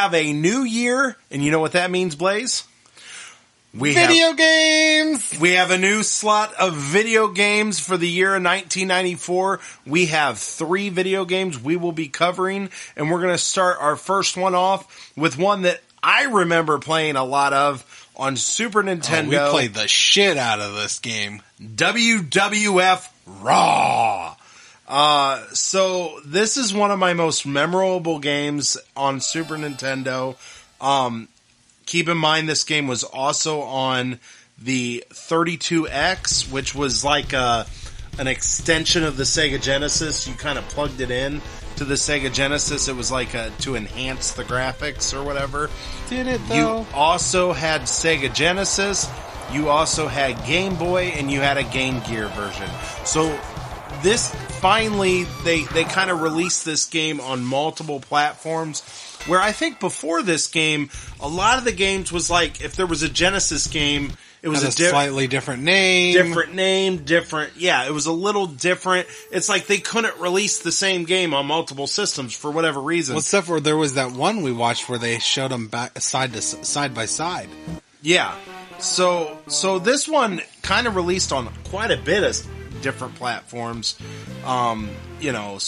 have a new year, and you know what that means, Blaze? Video games! We have a new slot of video games for the year of 1994. We have 3 video games we will be covering, and we're going to start our first one off with one that I remember playing a lot of on Super Nintendo. We played the shit out of this game. WWF Raw. So this is one of my most memorable games on Super Nintendo. Keep in mind, this game was also on the 32X, which was like an extension of the Sega Genesis. You kind of plugged it in to the Sega Genesis. It was like to enhance the graphics or whatever. Did it, though? You also had Sega Genesis. You also had Game Boy, and you had a Game Gear version. So this finally, they kind of released this game on multiple platforms. Where I think before this game, a lot of the games was like, if there was a Genesis game, it was a slightly different name. Yeah, it was a little different. It's like they couldn't release the same game on multiple systems for whatever reason. Well, except for there was that one we watched where they showed them back side by side. Yeah. So this one kind of released on quite a bit of different platforms. So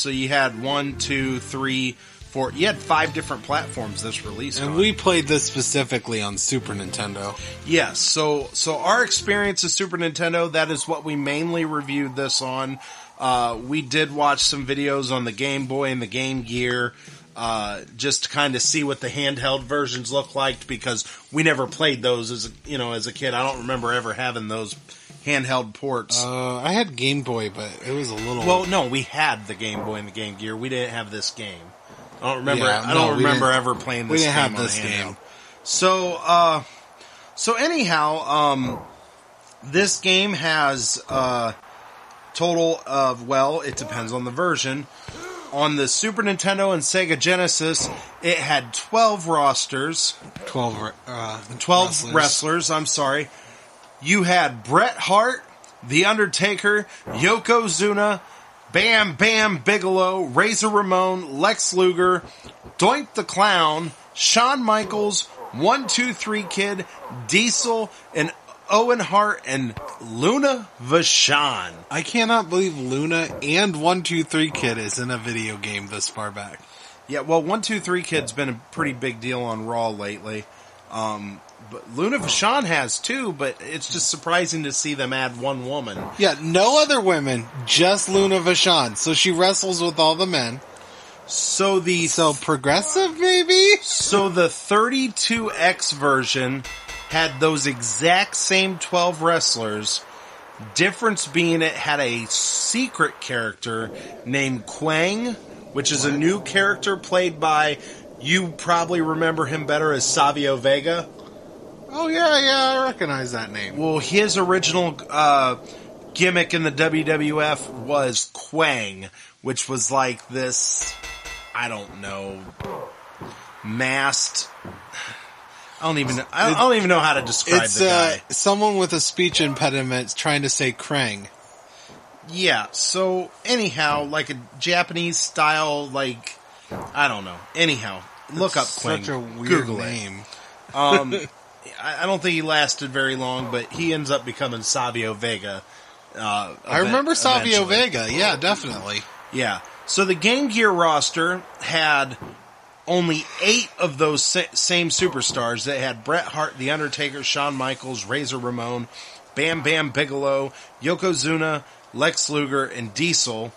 you had 1, 2, 3, 4. You had 5 different platforms this released and on. we played this specifically on Super Nintendo. Yes, so our experience of Super Nintendo, that is what we mainly reviewed this on. We did watch some videos on the Game Boy and the Game Gear, just to kind of see what the handheld versions look like, because we never played those as a kid. I don't remember ever having those handheld ports. I had Game Boy, but it was a little... Well, no, we had the Game Boy and the Game Gear. We didn't have this game. I don't remember ever playing this game. We didn't have this game. So anyhow, this game has a total of, well, it depends on the version. On the Super Nintendo and Sega Genesis, it had 12 rosters. 12 wrestlers, I'm sorry. You had Bret Hart, The Undertaker, Yokozuna, Bam Bam Bigelow, Razor Ramon, Lex Luger, Doink the Clown, Shawn Michaels, 1-2-3 Kid, Diesel, and Owen Hart, and Luna Vachon. I cannot believe Luna and 1-2-3 Kid is in a video game this far back. Yeah, well, 1-2-3 Kid's been a pretty big deal on Raw lately. But Luna Vachon has too, but it's just surprising to see them add one woman. Yeah, no other women, just Luna Vachon. So she wrestles with all the men. So progressive, maybe? So the 32X version had those exact same 12 wrestlers. Difference being it had a secret character named Quang, which is a new character played by, you probably remember him better as Savio Vega. Oh, yeah, I recognize that name. Well, his original gimmick in the WWF was Quang, which was like this, I don't know, masked... I don't even know how to describe the guy. It's someone with a speech impediment trying to say Krang. Yeah, so anyhow, like a Japanese style, like, I don't know. Anyhow, look up Quang. Such a weird Google name. I don't think he lasted very long, but he ends up becoming Savio Vega. I remember Savio Vega. Yeah, definitely. Yeah. So the Game Gear roster had only 8 of those same superstars. They had Bret Hart, The Undertaker, Shawn Michaels, Razor Ramon, Bam Bam Bigelow, Yokozuna, Lex Luger, and Diesel.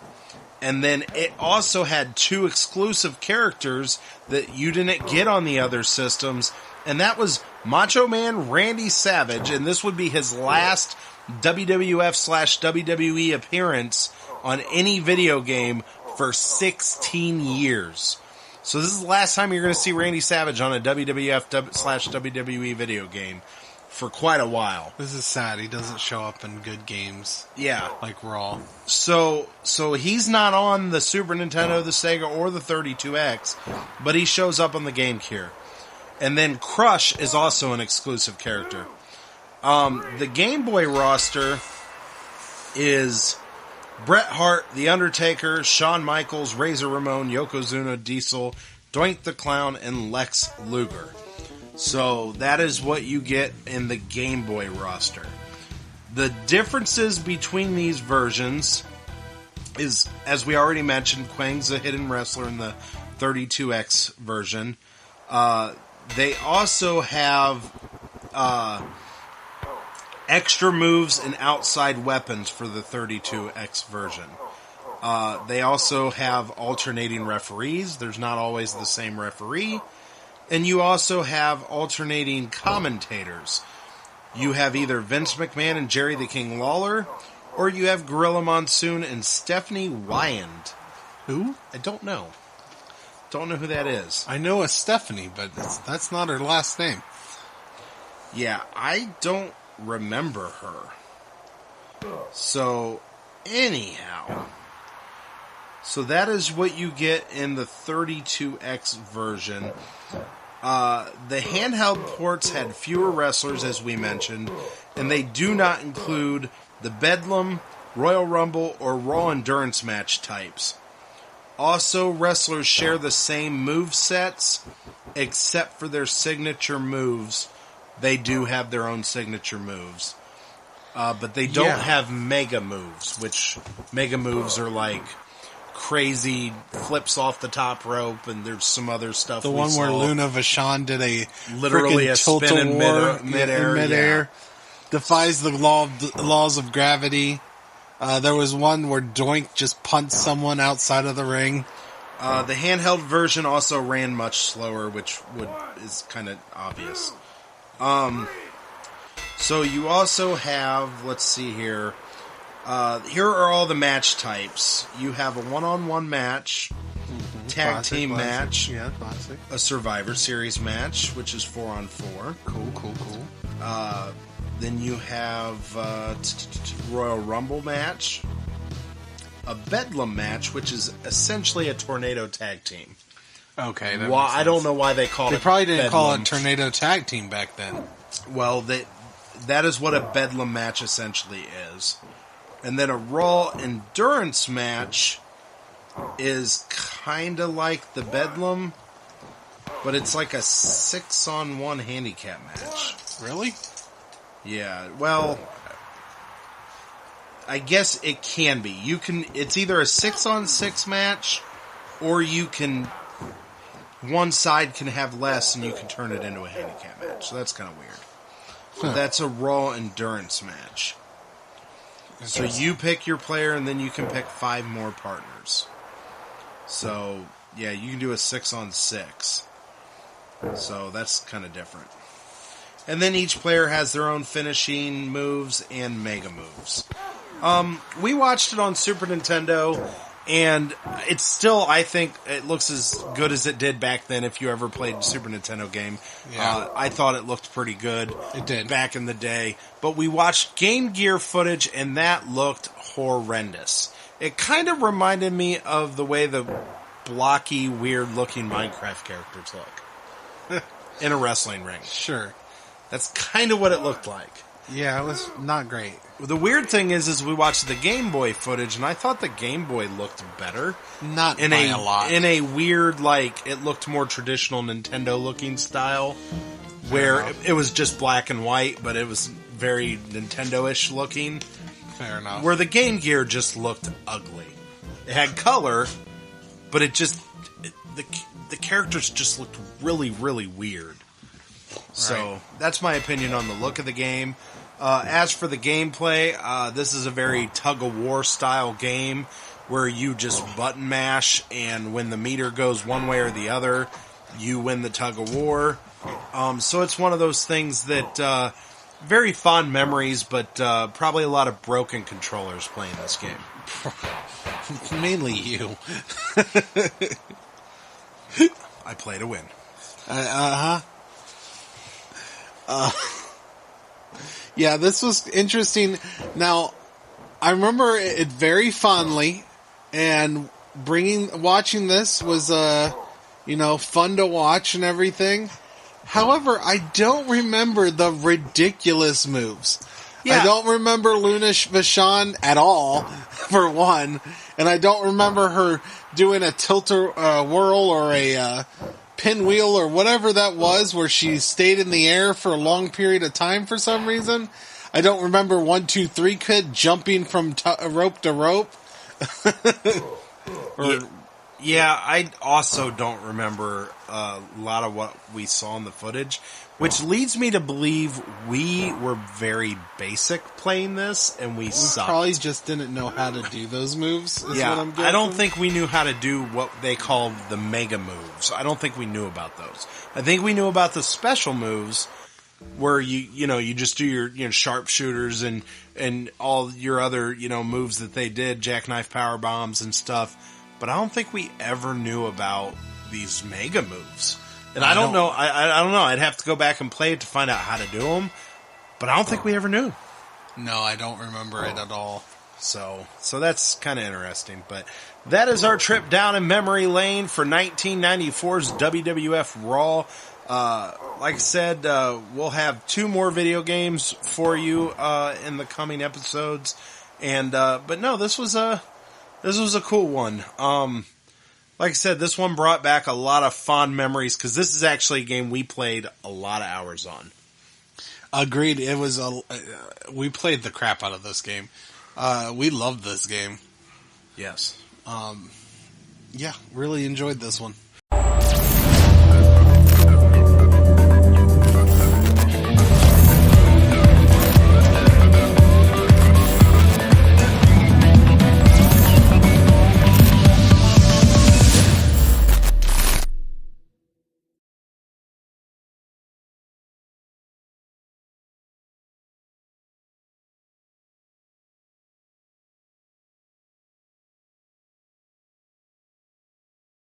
And then it also had 2 exclusive characters that you didn't get on the other systems. And that was Macho Man Randy Savage, and this would be his last WWF/WWE appearance on any video game for 16 years. So this is the last time you're going to see Randy Savage on a WWF/WWE video game for quite a while. This is sad. He doesn't show up in good games. Yeah. Like Raw. So he's not on the Super Nintendo, the Sega, or the 32X, but he shows up on the Game Gear. And then Crush is also an exclusive character. The Game Boy roster is Bret Hart, The Undertaker, Shawn Michaels, Razor Ramon, Yokozuna, Diesel, Doink the Clown, and Lex Luger. So that is what you get in the Game Boy roster. The differences between these versions is, as we already mentioned, Quang's a hidden wrestler in the 32X version. They also have extra moves and outside weapons for the 32X version. They also have alternating referees. There's not always the same referee. And you also have alternating commentators. You have either Vince McMahon and Jerry the King Lawler, or you have Gorilla Monsoon and Stephanie Wyand. Who? I don't know. Don't know who that is. I know a Stephanie, but that's not her last name. Yeah, I don't remember her. So, anyhow. So that is what you get in the 32X version. The handheld ports had fewer wrestlers, as we mentioned, and they do not include the Bedlam, Royal Rumble, or Raw Endurance match types. Also, wrestlers share the same move sets, except for their signature moves. They do have their own signature moves. But they don't have mega moves, which mega moves are like crazy flips off the top rope, and there's some other stuff. The one where Luna Vachon did literally a spin in midair. Defies the laws of gravity. There was one where Doink just punched someone outside of the ring. The handheld version also ran much slower, which is kind of obvious. So you also have, let's see here. Here are all the match types. You have a one-on-one match, tag team match, a Survivor Series match, which is 4-on-4. Cool. Then you have Royal Rumble match, a Bedlam match, which is essentially a tornado tag team. Okay. Well, I don't know why they called it. They probably didn't Bedlam. call it tornado tag team back then. Well, that is what a Bedlam match essentially is. And then a Raw Endurance match is kind of like the Bedlam, but it's like a 6-on-1 handicap match. Really? Yeah, well, I guess it can be. It's either a 6-on-6 match, or one side can have less and you can turn it into a handicap match. So that's kind of weird. So that's a Raw Endurance match. So you pick your player, and then you can pick 5 more partners. So, yeah, you can do a 6-on-6. So that's kind of different. And then each player has their own finishing moves and mega moves. We watched it on Super Nintendo, and it's still, I think, it looks as good as it did back then if you ever played a Super Nintendo game. Yeah. I thought it looked pretty good. It did. Back in the day. But we watched Game Gear footage, and that looked horrendous. It kind of reminded me of the way the blocky, weird-looking Minecraft characters look. In a wrestling ring. Sure. That's kind of what it looked like. Yeah, it was not great. The weird thing is we watched the Game Boy footage, and I thought the Game Boy looked better. Not by a lot. In a weird, like, it looked more traditional Nintendo-looking style, where it was just black and white, but it was very Nintendo-ish looking. Fair enough. Where the Game Gear just looked ugly. It had color, but it just... The characters just looked really, really weird. So, that's my opinion on the look of the game. As for the gameplay, this is a very tug-of-war style game where you just button mash, and when the meter goes one way or the other, you win the tug-of-war. So it's one of those things that, very fond memories, but probably a lot of broken controllers playing this game. Mainly you. I play to win. Yeah, this was interesting. Now, I remember it very fondly, and watching this was, fun to watch and everything. However, I don't remember the ridiculous moves. Yeah. I don't remember Luna Vachon at all, for one, and I don't remember her doing a whirl or a pinwheel or whatever that was, where she stayed in the air for a long period of time for some reason. I don't remember 1, 2, 3 Kid jumping from rope to rope. Yeah, I also don't remember a lot of what we saw in the footage, which leads me to believe we were very basic playing this, and we sucked. Probably just didn't know how to do those moves. Is what I'm guessing. I don't think we knew how to do what they call the mega moves. I don't think we knew about those. I think we knew about the special moves, where you just do your sharpshooters and all your other moves that they did, jackknife power bombs and stuff. But I don't think we ever knew about these mega moves. And I don't know. I don't know. I'd have to go back and play it to find out how to do them. But I don't think we ever knew. No, I don't remember it at all. So that's kind of interesting. But that is our trip down in memory lane for 1994's WWF Raw. Like I said, we'll have 2 more video games for you in the coming episodes. And but no, this was a cool one. Like I said, this one brought back a lot of fond memories because this is actually a game we played a lot of hours on. Agreed. It was we played the crap out of this game. We loved this game. Yes. Yeah, really enjoyed this one.